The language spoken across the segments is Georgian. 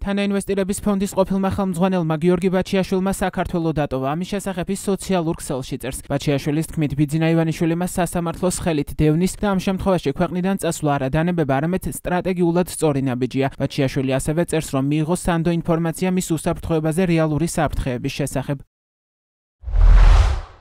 თანაინვესტირების ფონდის ყოფილმა ხელმძღვანელმა გიორგი ბაჩიაშვილმა საქართველო დატოვა. ამის შესახებ ის სოციალურ ქსელში წერს. ბაჩიაშვილის თქმით, ბიძინა ივანიშვილი მას სასამართლოს ხელით დევნის და ამ შემთხვევაში ქვეყნიდან წასვლა არა დანებება, არამედ სტრატეგიულად სწორი ნაბიჯია. ბაჩიაშვილი ასევე წერს, რომ მიიღო სანდო ინფორმაცია მის უსაფრთხოებაზე რეალური საფრთხეების შესახებ.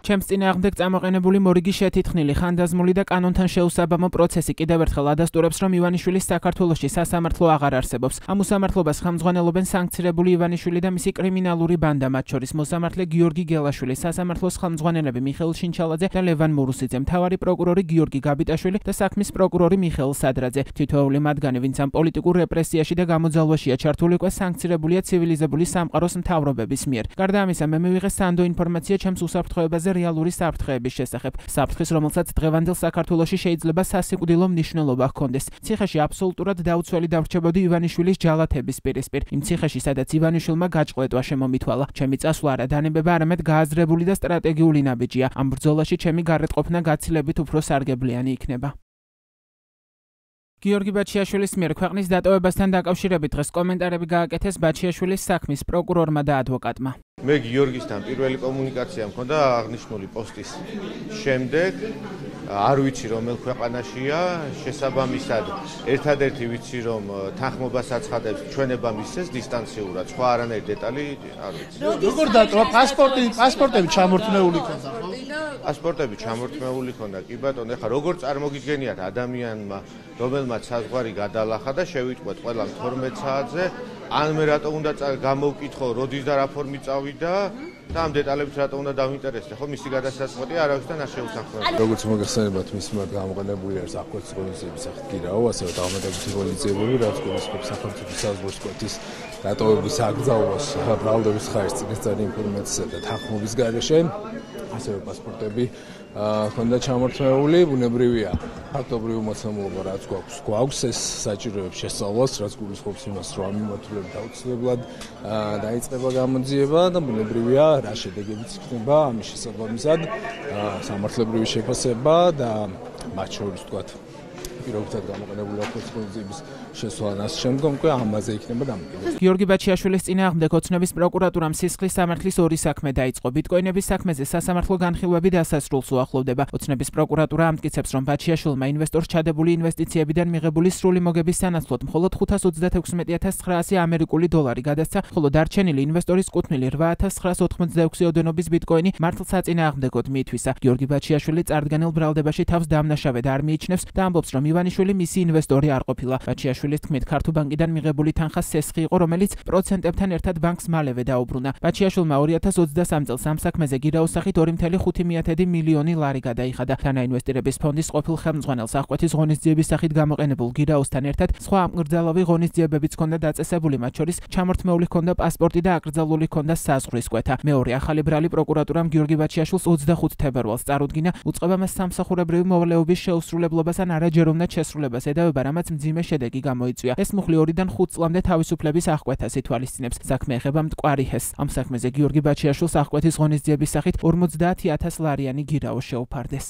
ჩემს წინააღმდეგ წამოყენებული მორიგი შეთითხნილი, ხანდაზმული და კანონთან შეუსაბამო პროცესი კიდევ ერთხელ ადასტურებს, რომ ივანიშვილის საქართველოში სასამართლო აღარ არსებობს. ამ უსამართლობას ხელმძღვანელობენ სანქცირებული ივანიშვილი და მისი კრიმინალური ბანდა, მათ შორის მოსამართლე გიორგი გელაშვილი, სასამართლოს ხელმძღვანელები მიხეილ შინჩალაძე და ლევან მურუსიძე, მთავარი პროკურორი გიორგი გაბიტაშვილი და საქმის პროკურორი მიხეილ სადრაძე. თითოეული მათგანი, ვინც ამ პოლიტიკურ რეპრესიაში და გამოძალვაშია ჩართული, უკვე სანქცირებულია ცივილიზებული სამყაროს მთავრობების მიერ. გარდა ამისა, მე მივიღე სანდო ინფორმაცია ჩემს უსაფრთხოებაზე რეალური საფრთხეების შესახებ. საფრთხის, რომელსაც დღევანდელ საქართველოში შეიძლება სასიკვდილო მნიშვნელობა ჰქონდეს. ციხეში აბსოლუტურად დაუცველი დარჩებოდი ივანიშვილის ჯალათების პირისპირ. იმ ციხეში, სადაც ივანიშვილმა გაჭყლეტვა შემომითვალა. ჩემი წასვლა არა დანებება, არამედ გააზრებული და სტრატეგიული ნაბიჯია. ამ ბრძოლაში ჩემი გარეთყოფნა გაცილებით უფრო სარგებლიანი იქნება. გიორგი ბაჩიაშვილის მიერ ქვეყნის დატოვებასთან დაკავშირებით დღეს კომენტარები გააკეთეს ბაჩიაშვილის საქმის პროკურორმა და ადვოკატმა. მე გიორგისთან პირველი კომუნიკაცია მქონდა აღნიშნული პოსტის შემდეგ. არ ვიცი რომელ ქვეყანაშია, შესაბამისად ერთადერთი ვიცი რომ თანხმობას აცხადებს ჩვენება მისცეს დისტანციურად, სხვა არანაირი დეტალი არ ვიცი. როგორ დატოვა პასპორტები ჩამორთმეული ქონდა, ხო? პასპორტები ჩამორთმეული ქონდა, კი ბატონო, ეხლა როგორ წარმოგიდგენიათ ადამიანმა, რომელმაც საზღვარი გადალახა და შევიტყვეთ ყველა 12 საათზე, ან მე რატო უნდა გამოვკითხო, როდის და რა ფორმით წავიდა და ამ დეტალებით რატო უნდა დავინტერესდე, ხო, მისი გადასაწყვეტია არავისთან არ შეუსახმელია. როგორც მოგეხსენებათ, მის მიმართ გამოყენებული არის აღკვეთის ღონისძიების სახით გირაო, ასევე დამატებითი ღონისძიებები, რაც გულისხმობს სახელმწიფო საზღვრის კვეთის დატოვების აკრძალვას, ბრალდების ხარისხის წინასწარი ინფორმაციისა და თანხმობის გარეშე. ასევე პასპორტები ხონდა ჩამორთმეული, ბუნებრივია. ფაქტობრივი მოცემულობა რაც გვაქვს ეს საჭიროებს შესწავლას, რაც გულისხმობს იმას, რომ ამ მიმართულებით აუცილებლად დაიწყება გამოძიება და ბუნებრივია რა შედეგებიც იქნება ამის შესაბამისად, სამართლებრივი შეფასება და მათ შორის ვთქვათ პირობითად გამოყენებული აღკვეთის ღონისძიების შესვლას შემდგომ უკვე ამაზე იქნება დამოკიდებული. გიორგი ბაჩიაშვილის წინააღმდეგ ოცნების პროკურატურამ სისხლის სამართლის ორი საქმე დაიწყო. ბიტკოინების საქმეზე სასამართლო განხილვები დასასრულს უახლოვდება. ოცნების პროკურატურა ამტკიცებს, რომ ბაჩიაშვილმა ინვესტორს ჩადებული ინვესტიციებიდან მიღებული სრული მოგების სანაცვლოდ მხოლოდ 526,900 ამერიკული დოლარი გადასცა, ხოლო დარჩენილი ინვესტორის კუთვნილი 8,986 ოდენობის ბიტკოინი მართლ საწინააღმდეგოდ მიითვისა. გიორგი ბაჩიაშვილი წარდგენილ ბრალდებაში თავს დამნაშავედ არ მიიჩნევს და ამბობს, რომ ივანიშვილი მისი ინვესტორი არ ყოფილა. ბაჩიაშვილის თქმით, ქართულ ბანკიდან მიღებული თანხა სესხი იყო, რომელიც პროცენტებთან ერთად ბანკს მალევე დაუბრუნა. ბაჩიაშვილმა 2023 წელს ამ საქმეზე გირაოს სახით 2,5 მილიონი ლარი გადაიხადა. თანაინვესტირების ფონდის ყოფილ ხელმძღვანელს აღკვეთის ღონისძიების სახით გამოყენებულ გირაოსთან ერთად სხვა ამკრძალავი ღონისძიებებიც ჰქონდა დაწესებული, მათ შორის ჩამორთმეული ჰქონდა პასპორტი და აკრძალული ჰქონდა საზღვრის კვეთა. მეორე ახალი ბრალი პროკურატურამ გიორგი ბაჩიაშვილს 25 თებერვალს წარუდგინა უწყება მას სამსახურებრივი მოვალეობის შეუსრულებლობას ან არაჯეროვნად შესრულებას ედავება, რამაც მძიმე შედეგი გამოიწვია. ეს მუხლი 2-დან 5 წლამდე თავისუფლების აღკვეთას ითვალისწინებს. საქმე ეხება მტკვარი ჰესს. ამ საქმეზე გიორგი ბაჩიაშვილს აღკვეთის ღონისძიების სახით 50,000 ლარიანი გირაო შეუფარდეს.